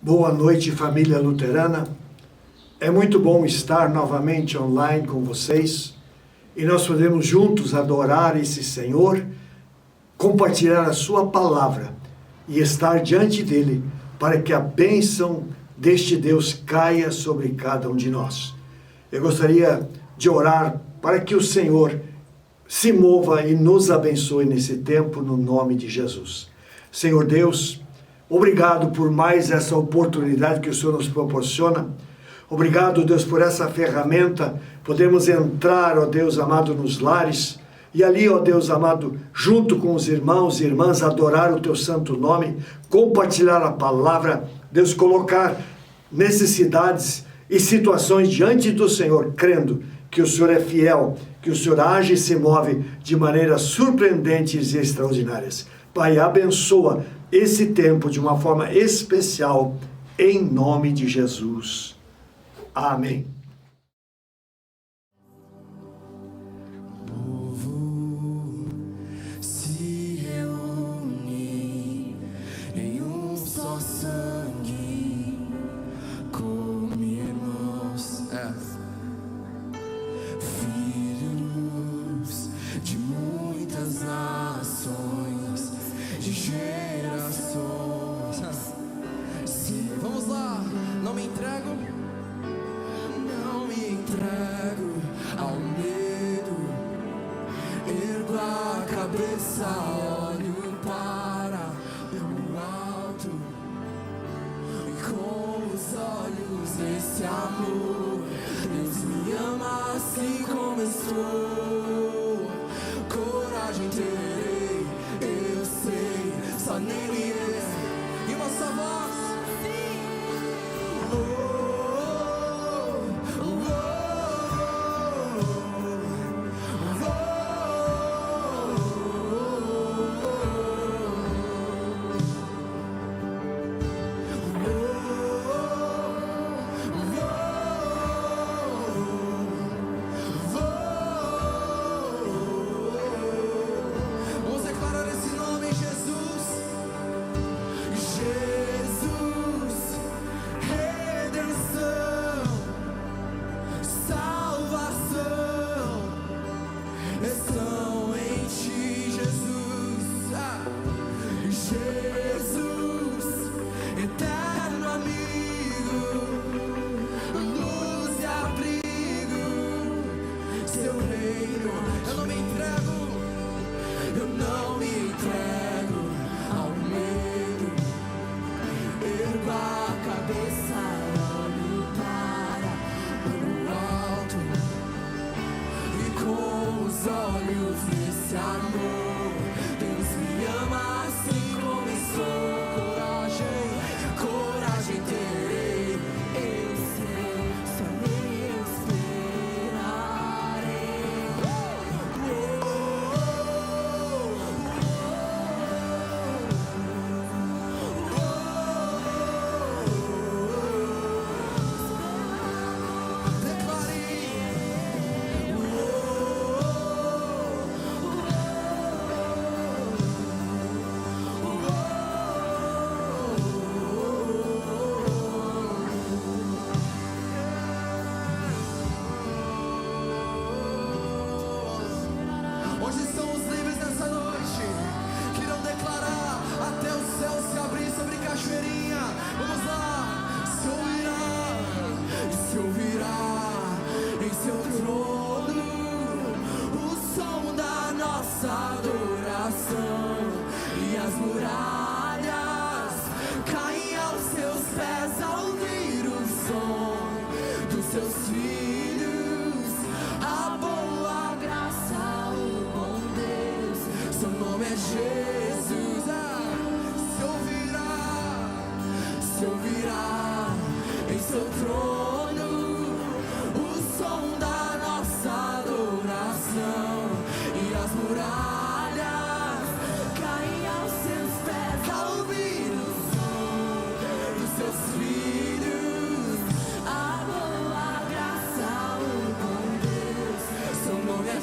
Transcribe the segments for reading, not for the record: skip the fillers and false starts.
Boa noite, família luterana. É muito bom estar novamente online com vocês e nós podemos juntos adorar esse Senhor, compartilhar a sua palavra e estar diante dele para que a bênção deste Deus caia sobre cada um de nós. Eu gostaria de orar para que o Senhor se mova e nos abençoe nesse tempo, no nome de Jesus. Senhor Deus, obrigado por mais essa oportunidade que o Senhor nos proporciona. Obrigado, Deus, por essa ferramenta. Podemos entrar, ó Deus amado, nos lares e ali, ó Deus amado, junto com os irmãos e irmãs, adorar o teu santo nome, compartilhar a palavra, Deus, colocar necessidades e situações diante do Senhor, crendo que o Senhor é fiel, que o Senhor age e se move de maneiras surpreendentes e extraordinárias. Pai, abençoa esse tempo de uma forma especial, em nome de Jesus. Amém. O povo se reúne em um só sangue, como irmãos, filhos de muitas nações, de gerações. Sim, vamos lá, não me entrego ao medo, ergo a cabeça, olho para o alto, e com os olhos nesse amor, Deus me ama assim como eu sou. Coragem terei, eu sei, só nele e uma só voz.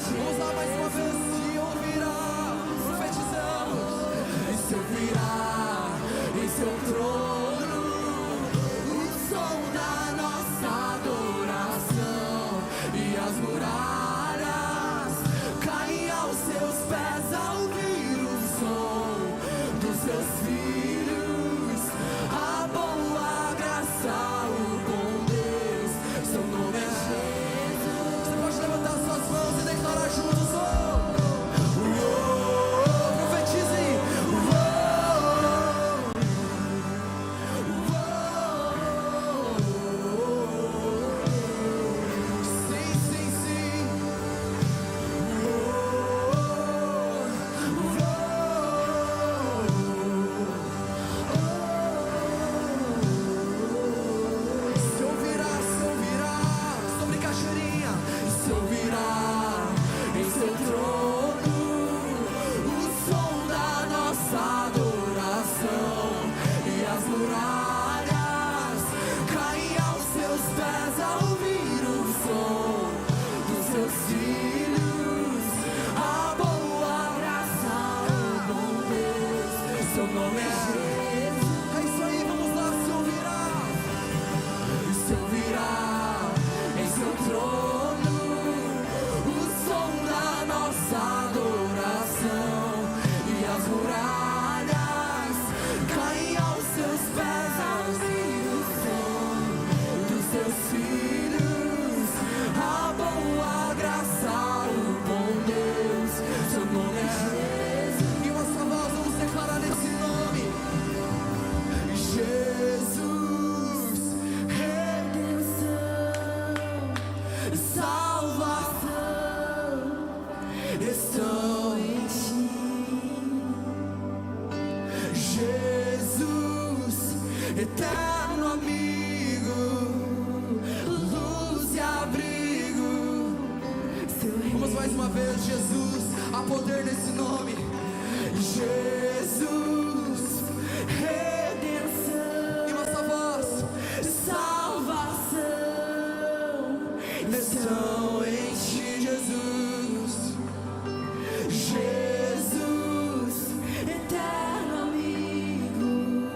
Vamos lá mais uma vez, se ouvirá, profetizamos, e se ouvirá em seu trono. eterno amigo, luz e abrigo. Vamos mais uma vez, Jesus, há poder nesse nome. Jesus, redenção, e nossa voz, salvação, estão em ti, Jesus. Jesus, eterno amigo,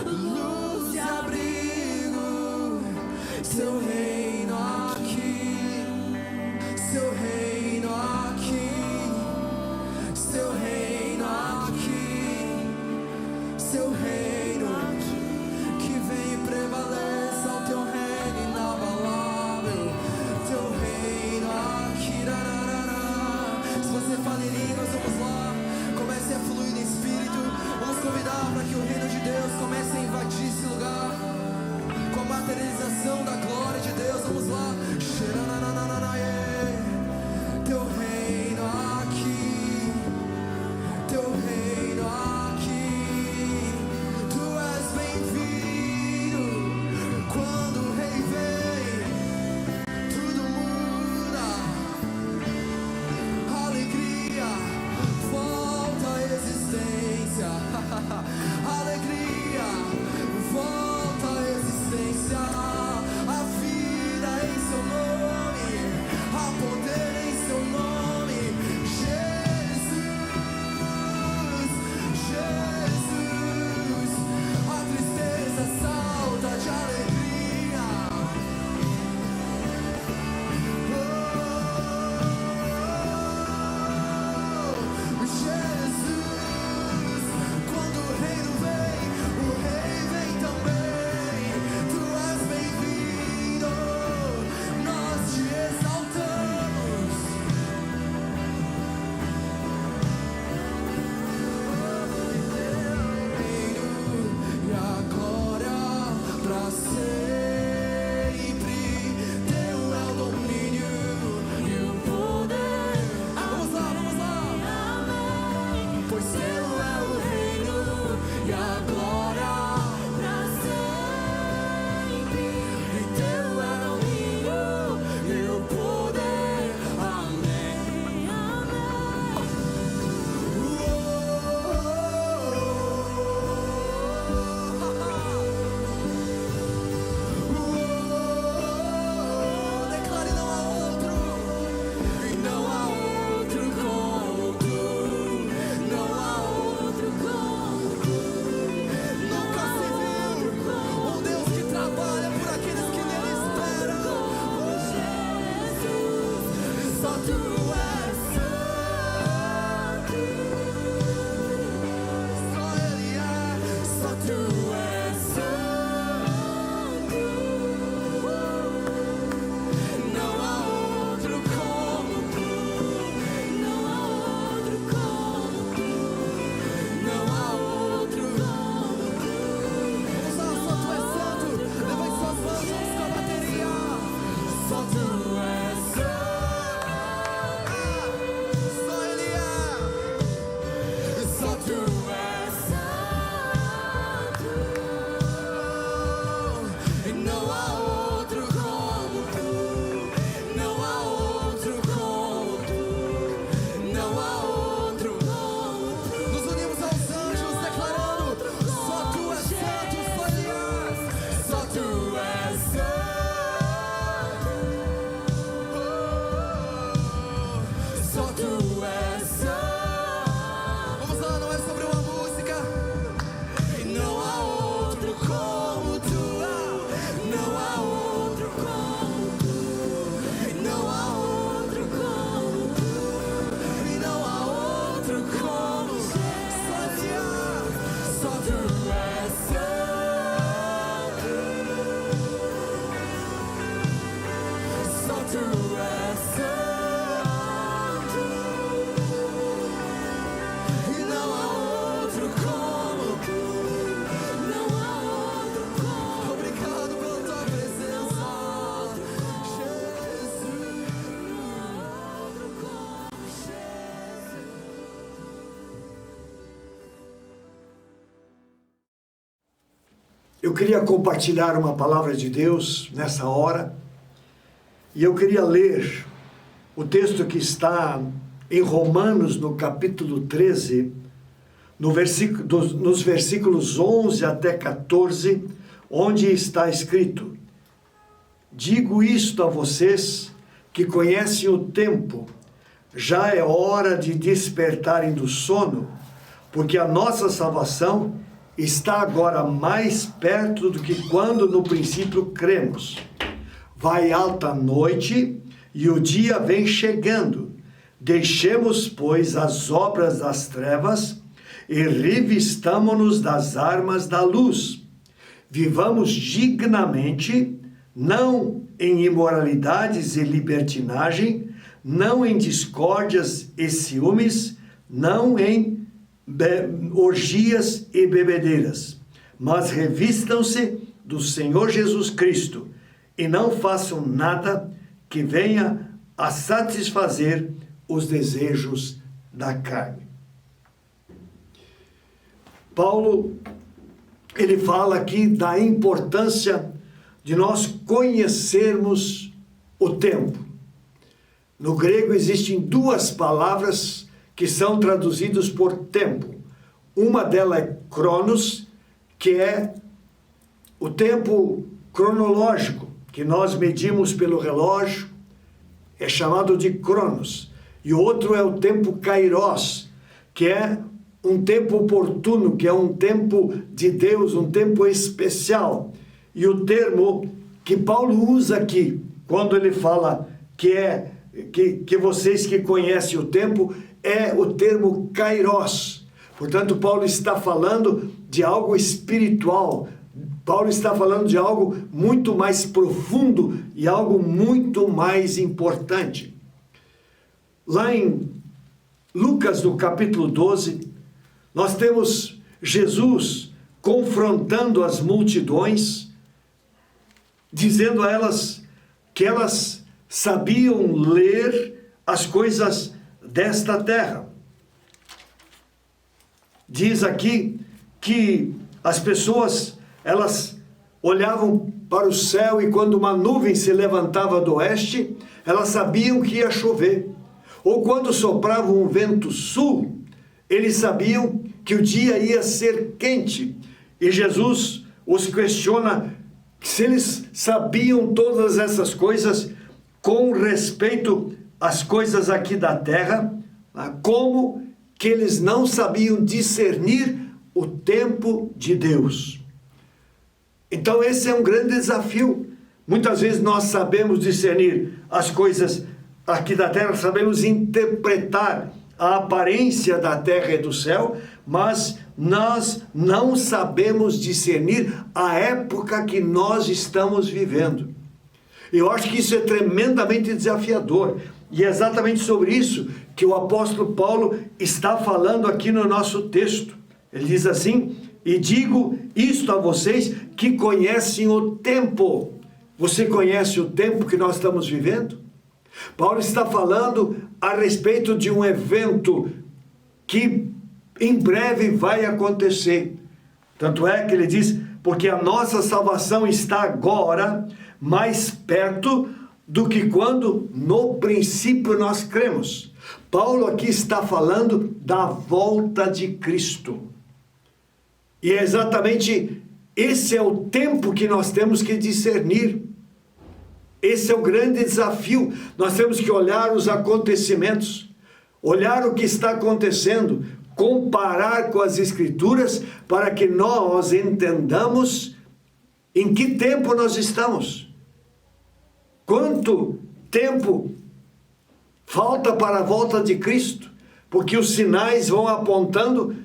luz e abrigo. Seu reino aqui, seu reino aqui, seu reino aqui, seu reino que vem e prevalece ao teu reino inabalável, teu reino aqui. Se você fala em línguas, vamos lá, comece a fluir no Espírito. Vamos convidar para que o reino de Deus comece a invadir esse lugar, com a materialização da glória de Eu queria compartilhar uma palavra de Deus nessa hora, e eu queria ler o texto que está em Romanos, no capítulo 13, nos versículos 11 até 14, onde está escrito: digo isto a vocês que conhecem o tempo, já é hora de despertarem do sono, porque a nossa salvação está agora mais perto do que quando no princípio cremos. Vai alta a noite e o dia vem chegando. Deixemos, pois, as obras das trevas e revistamo-nos das armas da luz. Vivamos dignamente, não em imoralidades e libertinagem, não em discórdias e ciúmes, não em orgias e bebedeiras, mas revistam-se do Senhor Jesus Cristo e não façam nada que venha a satisfazer os desejos da carne. Paulo, ele fala aqui da importância de nós conhecermos o tempo. No grego existem duas palavras que são traduzidos por tempo. Uma delas é cronos, que é o tempo cronológico, que nós medimos pelo relógio, é chamado de cronos. E o outro é o tempo kairos, que é um tempo oportuno, que é um tempo de Deus, um tempo especial. E o termo que Paulo usa aqui, quando ele fala que vocês que conhecem o tempo, é o termo kairos. Portanto, Paulo está falando de algo espiritual. Paulo está falando de algo muito mais profundo e algo muito mais importante. Lá em Lucas, no capítulo 12, nós temos Jesus confrontando as multidões, dizendo a elas que elas sabiam ler as coisas desta terra. Diz aqui que as pessoas, elas olhavam para o céu e quando uma nuvem se levantava do oeste, elas sabiam que ia chover. Ou quando soprava um vento sul, eles sabiam que o dia ia ser quente. E Jesus os questiona se eles sabiam todas essas coisas com respeito às coisas aqui da terra, como que eles não sabiam discernir o tempo de Deus. Então esse é um grande desafio. Muitas vezes nós sabemos discernir as coisas aqui da terra, sabemos interpretar a aparência da terra e do céu, mas nós não sabemos discernir a época que nós estamos vivendo. Eu acho que isso é tremendamente desafiador, e é exatamente sobre isso que o apóstolo Paulo está falando aqui no nosso texto. Ele diz assim: e digo isto a vocês que conhecem o tempo. Você conhece o tempo que nós estamos vivendo? Paulo está falando a respeito de um evento que em breve vai acontecer. Tanto é que ele diz, porque a nossa salvação está agora mais perto do que quando no princípio nós cremos. Paulo aqui está falando da volta de Cristo. E é exatamente esse é o tempo que nós temos que discernir. Esse é o grande desafio. Nós temos que olhar os acontecimentos, olhar o que está acontecendo, comparar com as Escrituras para que nós entendamos em que tempo nós estamos. Quanto tempo falta para a volta de Cristo? Porque os sinais vão apontando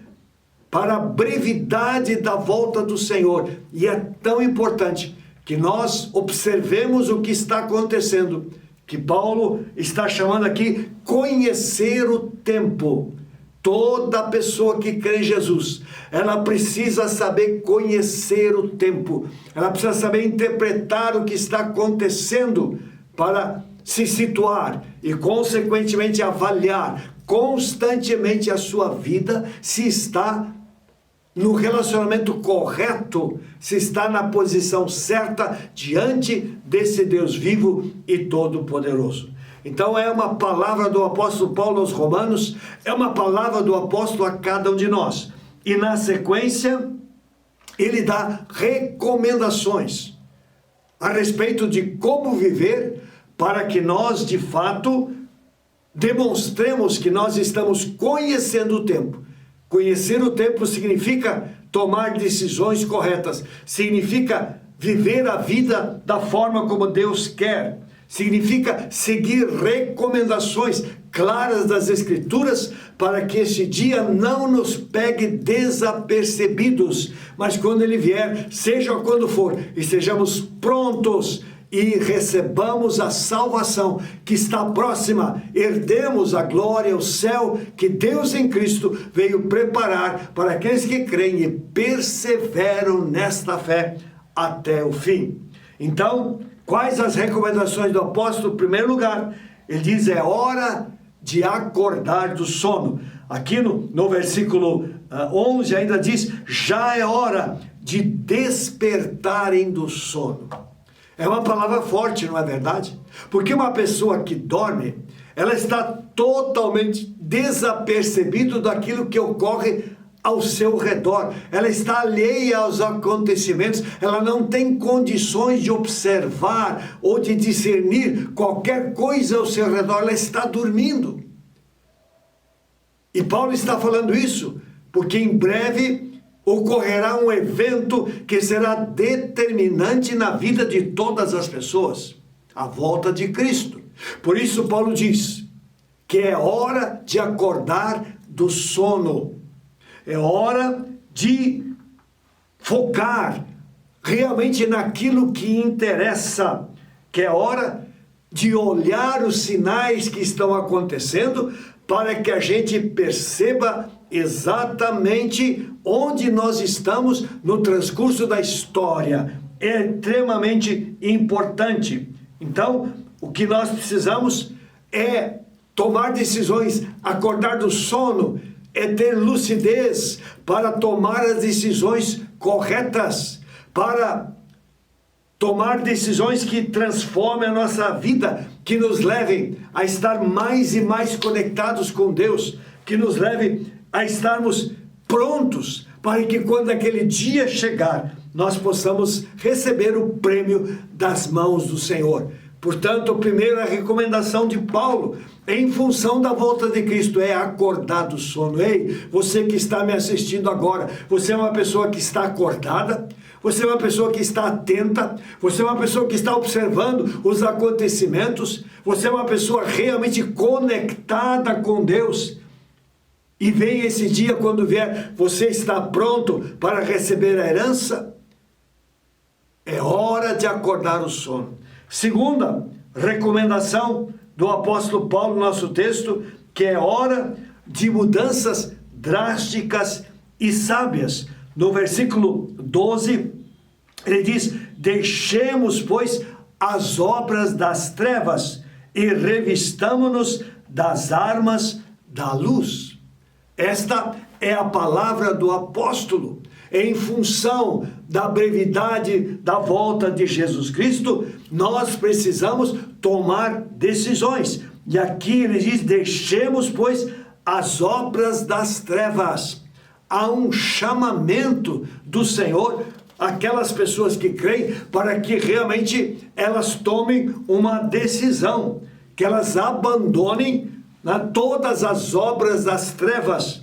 para a brevidade da volta do Senhor. E é tão importante que nós observemos o que está acontecendo, que Paulo está chamando aqui conhecer o tempo. Toda pessoa que crê em Jesus, ela precisa saber conhecer o tempo, ela precisa saber interpretar o que está acontecendo para se situar e, consequentemente, avaliar constantemente a sua vida se está no relacionamento correto, se está na posição certa diante desse Deus vivo e todo-poderoso. Então é uma palavra do apóstolo Paulo aos Romanos, é uma palavra do apóstolo a cada um de nós. E na sequência, ele dá recomendações a respeito de como viver para que nós, de fato, demonstremos que nós estamos conhecendo o tempo. Conhecer o tempo significa tomar decisões corretas, significa viver a vida da forma como Deus quer, significa seguir recomendações claras das Escrituras para que este dia não nos pegue desapercebidos, mas quando ele vier, seja quando for, estejamos prontos e recebamos a salvação que está próxima, herdemos a glória, o céu que Deus em Cristo veio preparar para aqueles que creem e perseveram nesta fé até o fim. Então, quais as recomendações do apóstolo? Em primeiro lugar, ele diz, é hora de acordar do sono. Aqui no versículo 11 ainda diz, já é hora de despertarem do sono. É uma palavra forte, não é verdade? Porque uma pessoa que dorme, ela está totalmente desapercebida daquilo que ocorre ao seu redor. Ela está alheia aos acontecimentos, ela não tem condições de observar ou de discernir qualquer coisa ao seu redor, ela está dormindo. E Paulo está falando isso, porque em breve ocorrerá um evento que será determinante na vida de todas as pessoas, a volta de Cristo. Por isso Paulo diz que é hora de acordar do sono, é hora de focar realmente naquilo que interessa, que é hora de olhar os sinais que estão acontecendo para que a gente perceba exatamente onde nós estamos no transcurso da história. É extremamente importante. Então, o que nós precisamos é tomar decisões, acordar do sono, é ter lucidez para tomar as decisões corretas, para tomar decisões que transformem a nossa vida, que nos levem a estar mais e mais conectados com Deus, que nos levem a estarmos prontos para que quando aquele dia chegar, nós possamos receber o prêmio das mãos do Senhor. Portanto, a primeira recomendação de Paulo, em função da volta de Cristo, é acordar do sono. Ei, você que está me assistindo agora, você é uma pessoa que está acordada? Você é uma pessoa que está atenta? Você é uma pessoa que está observando os acontecimentos? Você é uma pessoa realmente conectada com Deus? E vem esse dia, quando vier, você está pronto para receber a herança? É hora de acordar o sono. Segunda recomendação do apóstolo Paulo no nosso texto, que é hora de mudanças drásticas e sábias. No versículo 12, ele diz, deixemos, pois, as obras das trevas e revistamo-nos das armas da luz. Esta é a palavra do apóstolo. Em função da brevidade da volta de Jesus Cristo, nós precisamos tomar decisões. E aqui ele diz, deixemos, pois, as obras das trevas. Há um chamamento do Senhor àquelas pessoas que creem para que realmente elas tomem uma decisão, que elas abandonem todas as obras das trevas,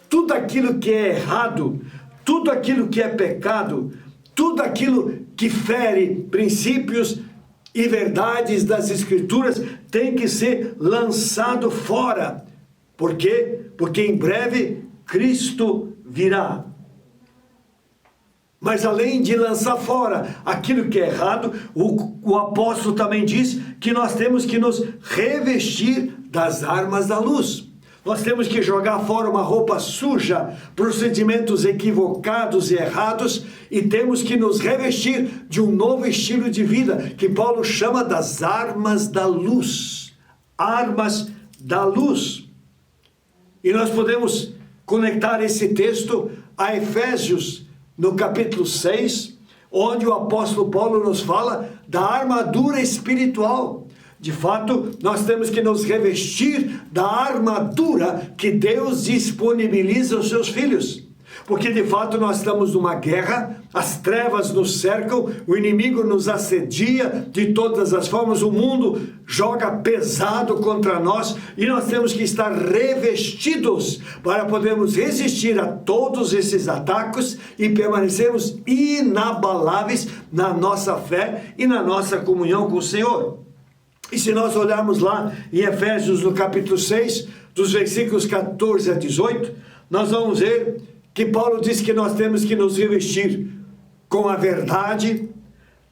tudo aquilo que é errado, tudo aquilo que é pecado, tudo aquilo que fere princípios e verdades das Escrituras tem que ser lançado fora. Por quê? Porque em breve Cristo virá. Mas além de lançar fora aquilo que é errado, o apóstolo também diz que nós temos que nos revestir das armas da luz. Nós temos que jogar fora uma roupa suja, procedimentos equivocados e errados, e temos que nos revestir de um novo estilo de vida, que Paulo chama das armas da luz. Armas da luz. E nós podemos conectar esse texto a Efésios, no capítulo 6, onde o apóstolo Paulo nos fala da armadura espiritual. De fato, nós temos que nos revestir da armadura que Deus disponibiliza aos seus filhos. Porque de fato nós estamos numa guerra, as trevas nos cercam, o inimigo nos assedia de todas as formas, o mundo joga pesado contra nós e nós temos que estar revestidos para podermos resistir a todos esses ataques e permanecermos inabaláveis na nossa fé e na nossa comunhão com o Senhor. E se nós olharmos lá em Efésios no capítulo 6, dos versículos 14 a 18, nós vamos ver que Paulo diz que nós temos que nos revestir com a verdade,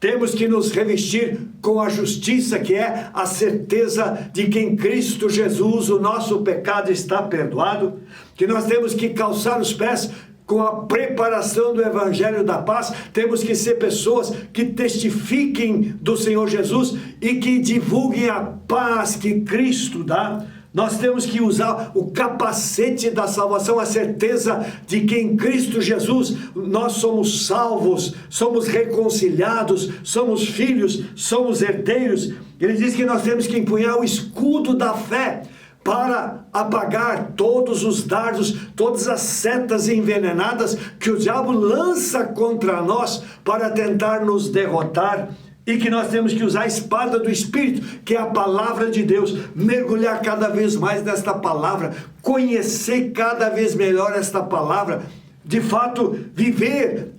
temos que nos revestir com a justiça, que é a certeza de que em Cristo Jesus o nosso pecado está perdoado, que nós temos que calçar os pés com a preparação do Evangelho da Paz, temos que ser pessoas que testifiquem do Senhor Jesus e que divulguem a paz que Cristo dá. Nós temos que usar o capacete da salvação, a certeza de que em Cristo Jesus nós somos salvos, somos reconciliados, somos filhos, somos herdeiros. Ele diz que nós temos que empunhar o escudo da fé para apagar todos os dardos, todas as setas envenenadas que o diabo lança contra nós para tentar nos derrotar. E que nós temos que usar a espada do Espírito, que é a palavra de Deus, mergulhar cada vez mais nesta palavra, conhecer cada vez melhor esta palavra, de fato viver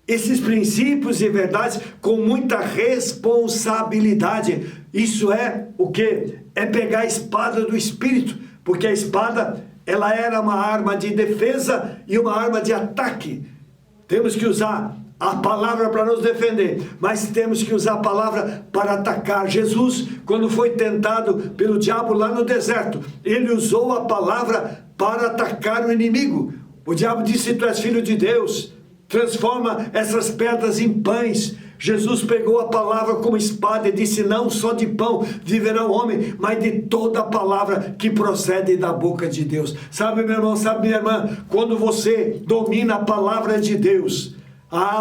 esses princípios e verdades com muita responsabilidade. Isso é o quê? É pegar a espada do Espírito, porque a espada, ela era uma arma de defesa e uma arma de ataque. Temos que usar a palavra para nos defender, mas temos que usar a palavra para atacar. Jesus, quando foi tentado pelo diabo lá no deserto, ele usou a palavra para atacar o inimigo. O diabo disse: tu és filho de Deus, transforma essas pedras em pães. Jesus pegou a palavra como espada e disse: não só de pão viverá o homem, mas de toda a palavra que procede da boca de Deus. Sabe, meu irmão, sabe, minha irmã, quando você domina a palavra de Deus,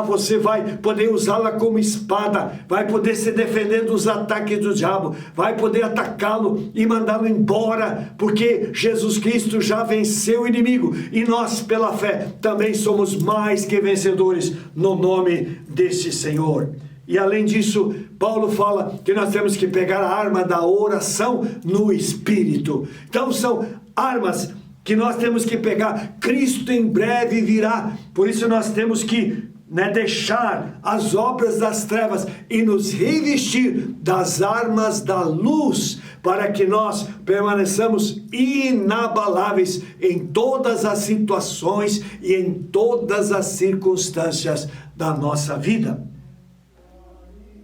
você vai poder usá-la como espada, vai poder se defender dos ataques do diabo, vai poder atacá-lo e mandá-lo embora, porque Jesus Cristo já venceu o inimigo e nós, pela fé, também somos mais que vencedores no nome desse Senhor. E além disso, Paulo fala que nós temos que pegar a arma da oração no Espírito. Então são armas que nós temos que pegar. Cristo em breve virá, por isso nós temos que deixar as obras das trevas e nos revestir das armas da luz, para que nós permaneçamos inabaláveis em todas as situações e em todas as circunstâncias da nossa vida.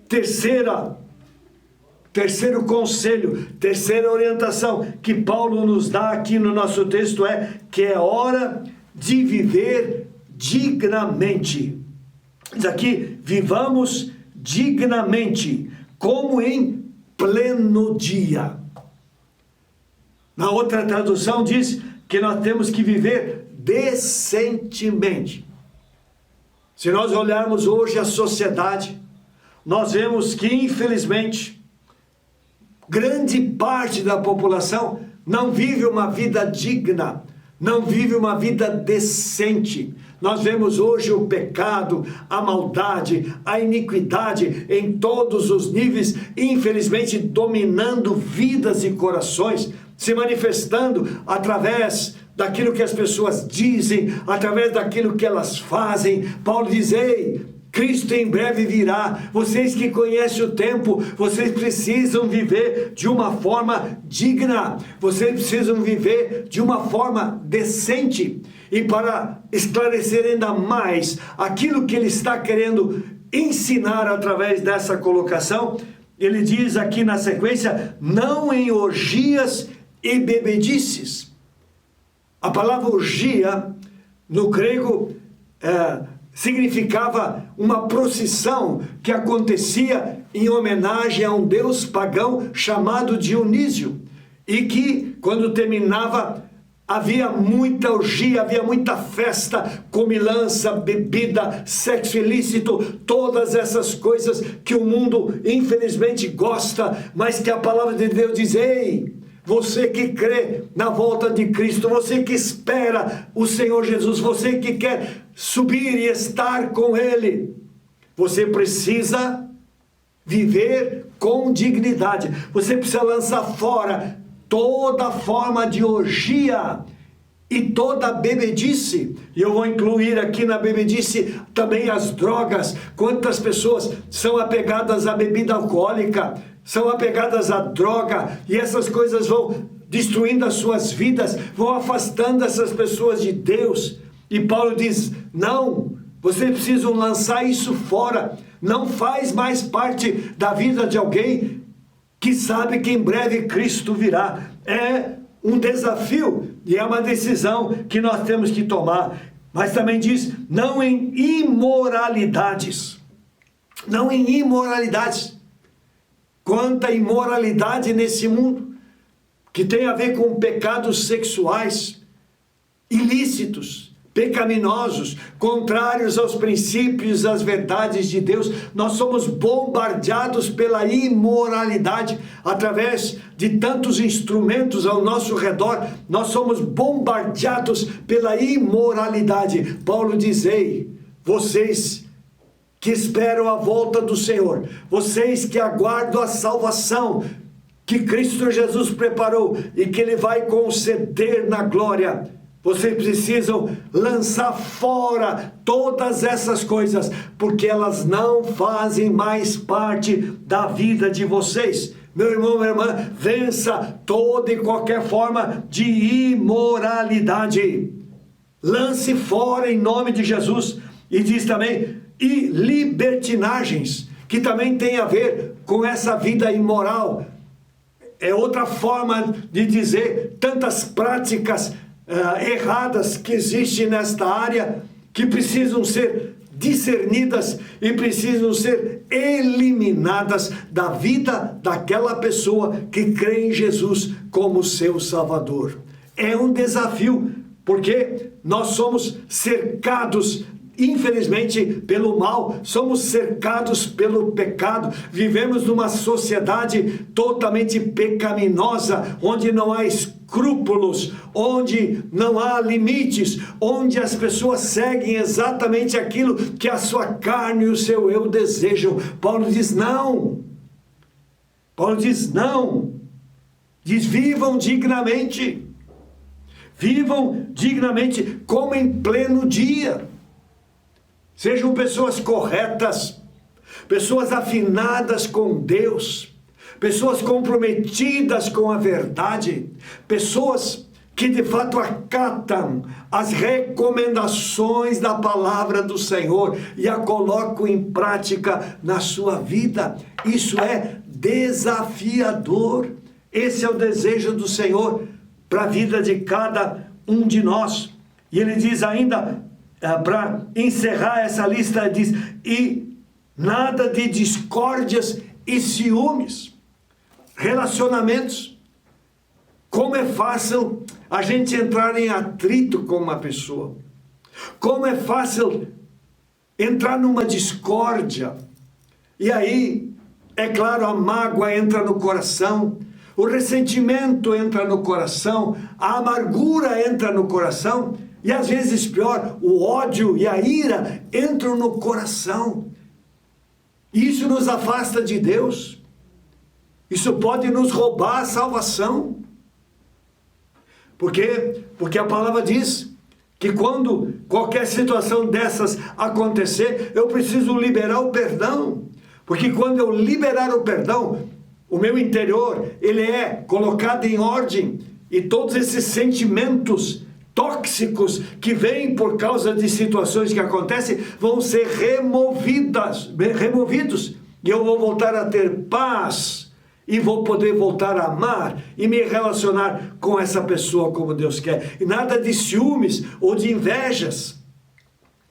Terceiro conselho, terceira orientação que Paulo nos dá aqui no nosso texto é que é hora de viver dignamente. Diz aqui: vivamos dignamente, como em pleno dia. Na outra tradução diz que nós temos que viver decentemente. Se nós olharmos hoje a sociedade, nós vemos que, infelizmente, grande parte da população não vive uma vida digna, não vive uma vida decente. Nós vemos hoje o pecado, a maldade, a iniquidade em todos os níveis, infelizmente dominando vidas e corações, se manifestando através daquilo que as pessoas dizem, através daquilo que elas fazem. Paulo diz: ei, Cristo em breve virá. Vocês que conhecem o tempo, vocês precisam viver de uma forma digna, vocês precisam viver de uma forma decente. E para esclarecer ainda mais aquilo que ele está querendo ensinar através dessa colocação, ele diz aqui na sequência: não em orgias e bebedices. A palavra orgia no grego significava uma procissão que acontecia em homenagem a um deus pagão chamado Dionísio, e que, quando terminava Havia muita orgia, havia muita festa, comilança, bebida, sexo ilícito, todas essas coisas que o mundo infelizmente gosta, mas que a palavra de Deus diz: ei, você que crê na volta de Cristo, você que espera o Senhor Jesus, você que quer subir e estar com Ele, você precisa viver com dignidade, você precisa lançar fora toda forma de orgia e toda bebedice. E eu vou incluir aqui na bebedice também as drogas. Quantas pessoas são apegadas à bebida alcoólica, são apegadas à droga, e essas coisas vão destruindo as suas vidas, vão afastando essas pessoas de Deus. E Paulo diz: não, vocês precisam lançar isso fora. Não faz mais parte da vida de alguém que sabe que em breve Cristo virá. É um desafio e é uma decisão que nós temos que tomar. Mas também diz: não em imoralidades. Não em imoralidades. Quanta imoralidade nesse mundo, que tem a ver com pecados sexuais, ilícitos, pecaminosos, contrários aos princípios, às verdades de Deus. Nós somos bombardeados pela imoralidade através de tantos instrumentos ao nosso redor. Nós somos bombardeados pela imoralidade. Paulo diz: ei, vocês que esperam a volta do Senhor, vocês que aguardam a salvação que Cristo Jesus preparou e que Ele vai conceder na glória, vocês precisam lançar fora todas essas coisas, porque elas não fazem mais parte da vida de vocês. Meu irmão, minha irmã, vença toda e qualquer forma de imoralidade. Lance fora em nome de Jesus. E diz também: e libertinagens, que também tem a ver com essa vida imoral. É outra forma de dizer tantas práticas erradas que existem nesta área, que precisam ser discernidas e precisam ser eliminadas da vida daquela pessoa que crê em Jesus como seu Salvador. É um desafio, porque nós somos cercados, infelizmente, pelo mal, somos cercados pelo pecado, vivemos numa sociedade totalmente pecaminosa, onde não há escrúpulos, onde não há limites, onde as pessoas seguem exatamente aquilo que a sua carne e o seu eu desejam. Paulo diz não. Paulo diz não. Diz: vivam dignamente. Vivam dignamente, como em pleno dia. Sejam pessoas corretas, pessoas afinadas com Deus, pessoas comprometidas com a verdade, pessoas que de fato acatam as recomendações da palavra do Senhor e a colocam em prática na sua vida. Isso é desafiador. Esse é o desejo do Senhor para a vida de cada um de nós. E ele diz ainda, para encerrar essa lista, diz: e nada de discórdias e ciúmes. Relacionamentos. Como é fácil a gente entrar em atrito com uma pessoa. Como é fácil entrar numa discórdia. E aí, é claro, a mágoa entra no coração, o ressentimento entra no coração, a amargura entra no coração, e às vezes pior, o ódio e a ira entram no coração. E isso nos afasta de Deus. Isso pode nos roubar a salvação. Por quê? Porque a palavra diz que quando qualquer situação dessas acontecer, eu preciso liberar o perdão. Porque quando eu liberar o perdão, o meu interior, ele é colocado em ordem, e todos esses sentimentos tóxicos que vêm por causa de situações que acontecem vão ser removidos, e eu vou voltar a ter paz, e vou poder voltar a amar e me relacionar com essa pessoa como Deus quer. E nada de ciúmes ou de invejas.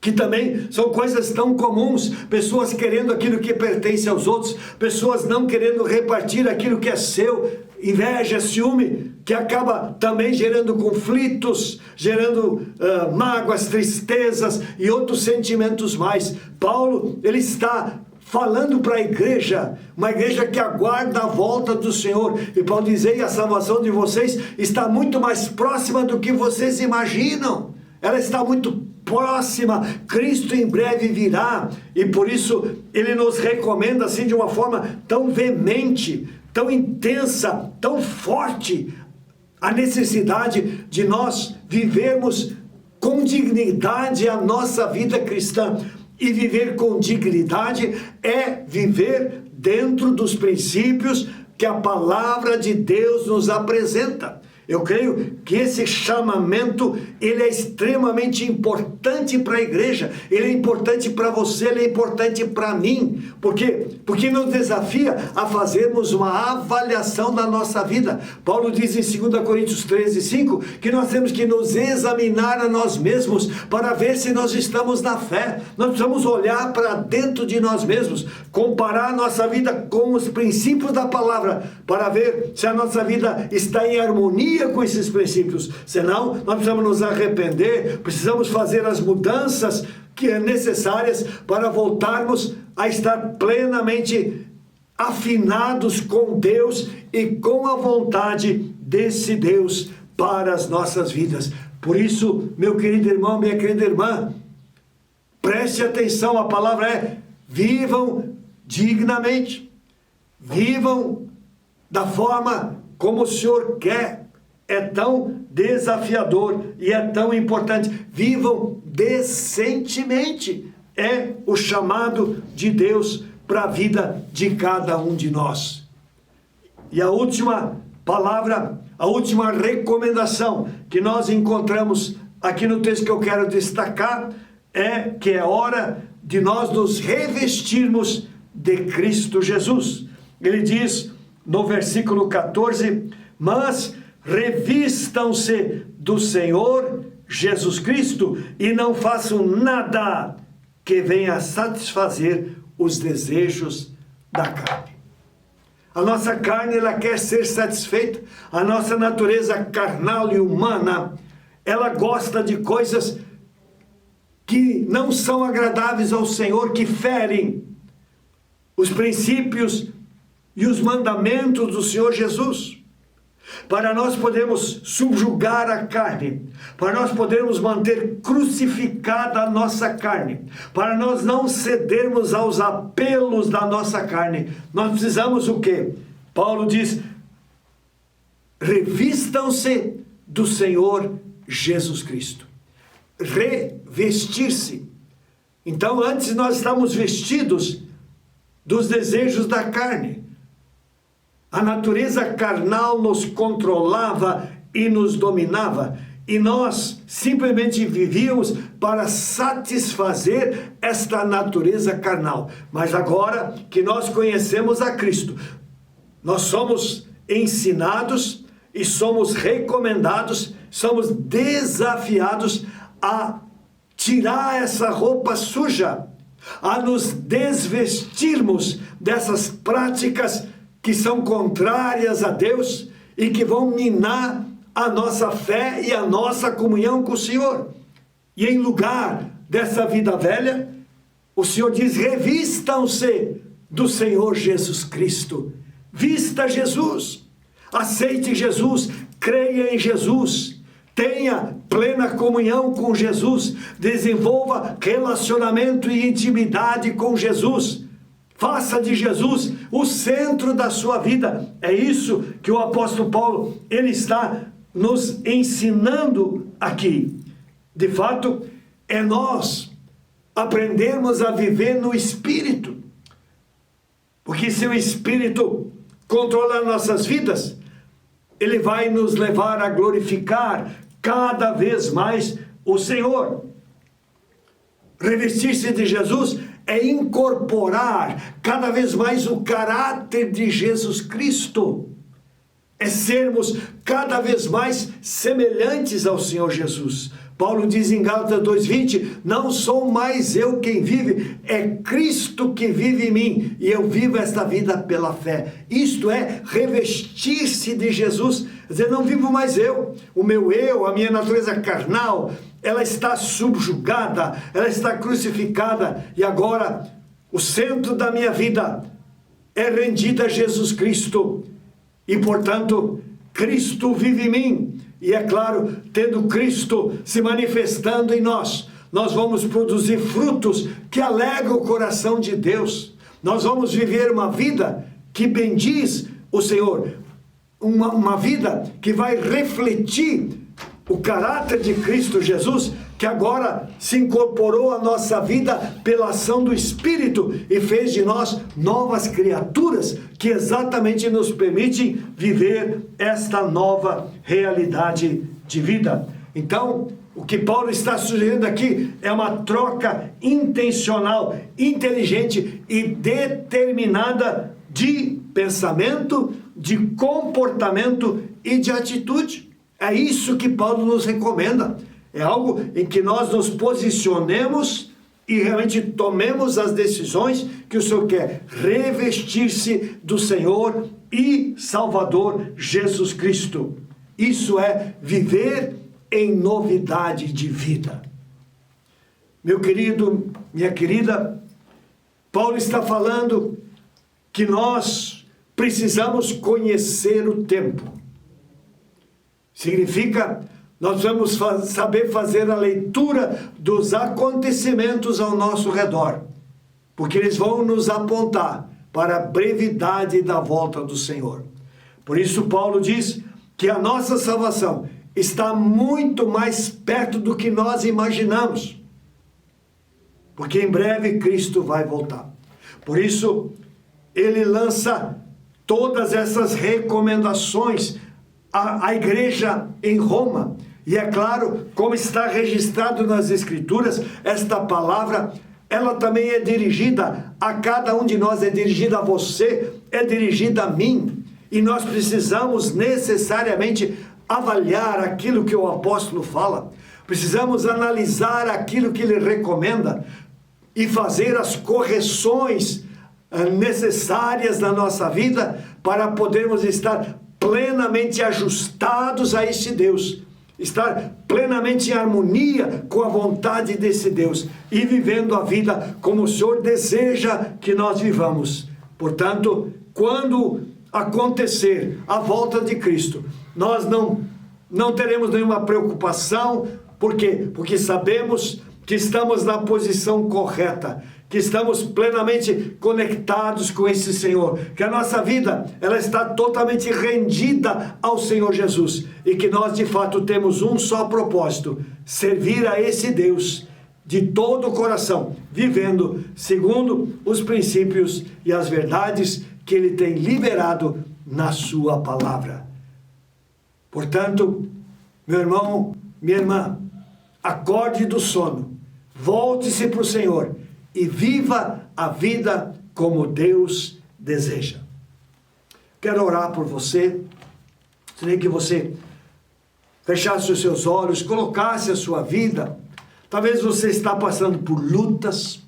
que também são coisas tão comuns, pessoas querendo aquilo que pertence aos outros, pessoas não querendo repartir aquilo que é seu, inveja, ciúme, que acaba também gerando conflitos, gerando mágoas, tristezas e outros sentimentos mais. Paulo, ele está falando para a igreja, uma igreja que aguarda a volta do Senhor, e Paulo diz: a salvação de vocês está muito mais próxima do que vocês imaginam, ela está muito próxima, Cristo em breve virá, e por isso ele nos recomenda assim de uma forma tão veemente, tão intensa, tão forte, a necessidade de nós vivermos com dignidade a nossa vida cristã. E viver com dignidade é viver dentro dos princípios que a palavra de Deus nos apresenta. Eu creio que esse chamamento, ele é extremamente importante para a igreja, ele é importante para você, ele é importante para mim. Por quê? Porque nos desafia a fazermos uma avaliação da nossa vida. Paulo diz em 2 Coríntios 13:5 que nós temos que nos examinar a nós mesmos para ver se nós estamos na fé. Nós precisamos olhar para dentro de nós mesmos, comparar a nossa vida com os princípios da palavra, para ver se a nossa vida está em harmonia com esses princípios. Senão, nós precisamos nos arrepender, precisamos fazer as mudanças que é necessárias para voltarmos a estar plenamente afinados com Deus e com a vontade desse Deus para as nossas vidas. Por isso, meu querido irmão, minha querida irmã, preste atenção, a palavra é: vivam dignamente, vivam da forma como o Senhor quer. É tão desafiador e é tão importante. Vivam decentemente. É o chamado de Deus para a vida de cada um de nós. E a última palavra, a última recomendação que nós encontramos aqui no texto que eu quero destacar é que é hora de nós nos revestirmos de Cristo Jesus. Ele diz no versículo 14: mas revistam-se do Senhor Jesus Cristo e não façam nada que venha satisfazer os desejos da carne. A nossa carne, ela quer ser satisfeita. A nossa natureza carnal e humana, ela gosta de coisas que não são agradáveis ao Senhor, que ferem os princípios e os mandamentos do Senhor Jesus. Para nós podermos subjugar a carne, para nós podermos manter crucificada a nossa carne, para nós não cedermos aos apelos da nossa carne, nós precisamos o quê? Paulo diz: revistam-se do Senhor Jesus Cristo. Revestir-se. Então, antes nós estávamos vestidos dos desejos da carne. A natureza carnal nos controlava e nos dominava, e nós simplesmente vivíamos para satisfazer esta natureza carnal. Mas agora que nós conhecemos a Cristo, nós somos ensinados e somos recomendados, somos desafiados a tirar essa roupa suja, a nos desvestirmos dessas práticas que são contrárias a Deus e que vão minar a nossa fé e a nossa comunhão com o Senhor. E em lugar dessa vida velha, o Senhor diz: revistam-se do Senhor Jesus Cristo. Vista Jesus, aceite Jesus, creia em Jesus, tenha plena comunhão com Jesus, desenvolva relacionamento e intimidade com Jesus. Faça de Jesus o centro da sua vida. É isso que o apóstolo Paulo, ele está nos ensinando aqui. De fato, é nós aprendermos a viver no Espírito. Porque se o Espírito controlar nossas vidas, ele vai nos levar a glorificar cada vez mais o Senhor. Revestir-se de Jesus é incorporar cada vez mais o caráter de Jesus Cristo. É sermos cada vez mais semelhantes ao Senhor Jesus. Paulo diz em Gálatas 2:20, não sou mais eu quem vive, é Cristo que vive em mim, e eu vivo esta vida pela fé. Isto é, revestir-se de Jesus, quer dizer, não vivo mais eu, o meu eu, a minha natureza carnal, ela está subjugada, ela está crucificada, e agora o centro da minha vida é rendido a Jesus Cristo, e portanto, Cristo vive em mim, e é claro, tendo Cristo se manifestando em nós, nós vamos produzir frutos que alegram o coração de Deus, nós vamos viver uma vida que bendiz o Senhor, uma vida que vai refletir o caráter de Cristo Jesus, que agora se incorporou à nossa vida pela ação do Espírito e fez de nós novas criaturas que exatamente nos permitem viver esta nova realidade de vida. Então, o que Paulo está sugerindo aqui é uma troca intencional, inteligente e determinada de pensamento, de comportamento e de atitude. É isso que Paulo nos recomenda. É algo em que nós nos posicionemos e realmente tomemos as decisões que o Senhor quer. Revestir-se do Senhor e Salvador Jesus Cristo. Isso é viver em novidade de vida. Meu querido, minha querida, Paulo está falando que nós precisamos conhecer o tempo. Significa, nós vamos saber fazer a leitura dos acontecimentos ao nosso redor, porque eles vão nos apontar para a brevidade da volta do Senhor. Por isso Paulo diz que a nossa salvação está muito mais perto do que nós imaginamos, porque em breve Cristo vai voltar. Por isso ele lança todas essas recomendações à igreja em Roma. E é claro, como está registrado nas Escrituras, esta palavra, ela também é dirigida a cada um de nós, é dirigida a você, é dirigida a mim. E nós precisamos necessariamente avaliar aquilo que o apóstolo fala. Precisamos analisar aquilo que ele recomenda e fazer as correções necessárias na nossa vida para podermos estar plenamente ajustados a esse Deus, estar plenamente em harmonia com a vontade desse Deus e vivendo a vida como o Senhor deseja que nós vivamos. Portanto, quando acontecer a volta de Cristo, nós não teremos nenhuma preocupação. Por quê? Porque sabemos que estamos na posição correta, que estamos plenamente conectados com esse Senhor, que a nossa vida, ela está totalmente rendida ao Senhor Jesus, e que nós de fato temos um só propósito: servir a esse Deus de todo o coração, vivendo segundo os princípios e as verdades que Ele tem liberado na sua palavra. Portanto, meu irmão, minha irmã, acorde do sono, volte-se para o Senhor e viva a vida como Deus deseja. Quero orar por você. Gostaria que você fechasse os seus olhos, colocasse a sua vida. Talvez você está passando por lutas,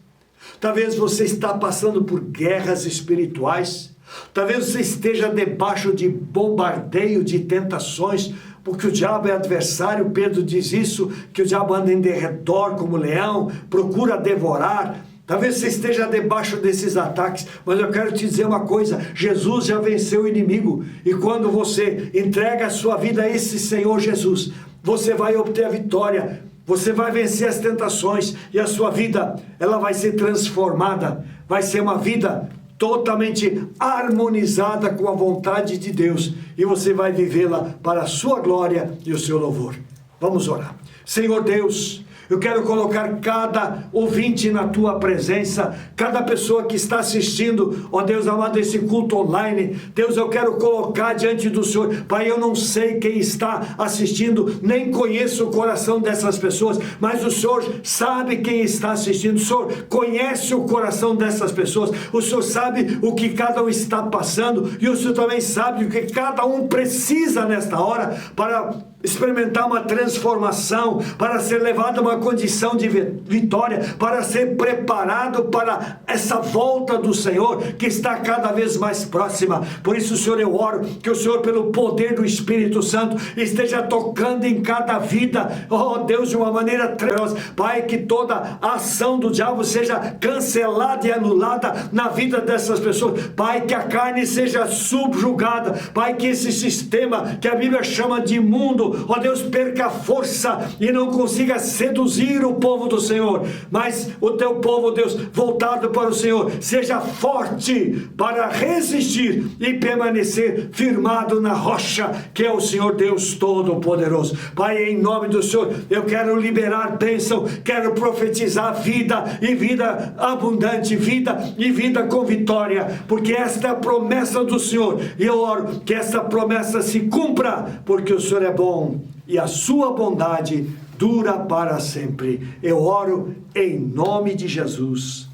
talvez você está passando por guerras espirituais, talvez você esteja debaixo de bombardeio de tentações, porque o diabo é adversário. Pedro diz isso, que o diabo anda em derredor como leão, procura devorar. Talvez você esteja debaixo desses ataques, mas eu quero te dizer uma coisa: Jesus já venceu o inimigo, e quando você entrega a sua vida a esse Senhor Jesus, você vai obter a vitória, você vai vencer as tentações, e a sua vida, ela vai ser transformada, vai ser uma vida totalmente harmonizada com a vontade de Deus, e você vai vivê-la para a sua glória e o seu louvor. Vamos orar. Senhor Deus, eu quero colocar cada ouvinte na tua presença, cada pessoa que está assistindo, ó Deus amado, esse culto online. Deus, eu quero colocar diante do Senhor. Pai, eu não sei quem está assistindo, nem conheço o coração dessas pessoas, mas o Senhor sabe quem está assistindo. O Senhor conhece o coração dessas pessoas, o Senhor sabe o que cada um está passando, e o Senhor também sabe o que cada um precisa nesta hora para experimentar uma transformação, para ser levado a uma condição de vitória, para ser preparado para essa volta do Senhor, que está cada vez mais próxima. Por isso, Senhor, eu oro que o Senhor, pelo poder do Espírito Santo, esteja tocando em cada vida, oh Deus, de uma maneira tremenda. Pai, que toda a ação do diabo seja cancelada e anulada na vida dessas pessoas. Pai, que a carne seja subjugada. Pai, que esse sistema que a Bíblia chama de mundo, ó Deus, perca força e não consiga seduzir o povo do Senhor, mas o teu povo, Deus, voltado para o Senhor, seja forte para resistir e permanecer firmado na rocha, que é o Senhor Deus Todo-Poderoso. Pai, em nome do Senhor, eu quero liberar bênção, quero profetizar vida e vida abundante, vida e vida com vitória, porque esta é a promessa do Senhor, e eu oro que essa promessa se cumpra, porque o Senhor é bom e a sua bondade dura para sempre. Eu oro em nome de Jesus.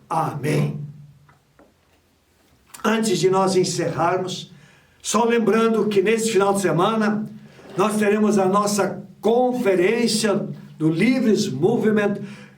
Amém. Antes de nós encerrarmos, só lembrando que neste final de semana nós teremos a nossa conferência do Livres Movement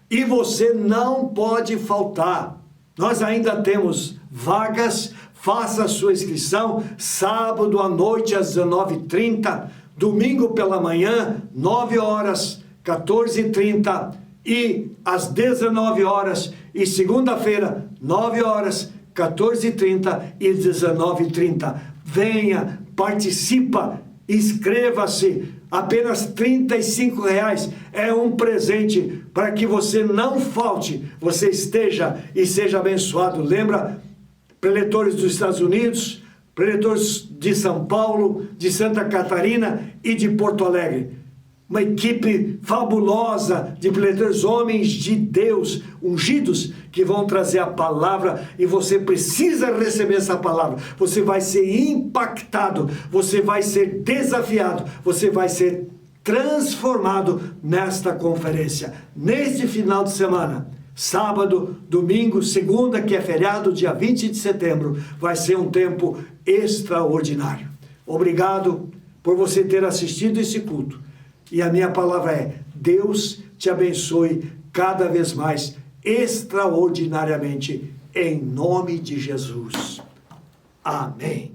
e você não pode faltar. Nós ainda temos vagas, faça a sua inscrição, sábado à noite às 19h30, domingo pela manhã, 9 horas, 14h30 e às 19 horas, e segunda-feira, 9 horas, 14h30 e 19h30. Venha, participa, inscreva-se, apenas R$35 é um presente para que você não falte, você esteja e seja abençoado. Lembra, preletores dos Estados Unidos, preletores de São Paulo, de Santa Catarina e de Porto Alegre. Uma equipe fabulosa de preletores, homens de Deus, ungidos, que vão trazer a palavra, e você precisa receber essa palavra. Você vai ser impactado, você vai ser desafiado, você vai ser transformado nesta conferência. Neste final de semana, sábado, domingo, segunda, que é feriado, dia 20 de setembro, vai ser um tempo extraordinário. Obrigado por você ter assistido esse culto. E a minha palavra é: Deus te abençoe cada vez mais, extraordinariamente, em nome de Jesus. Amém.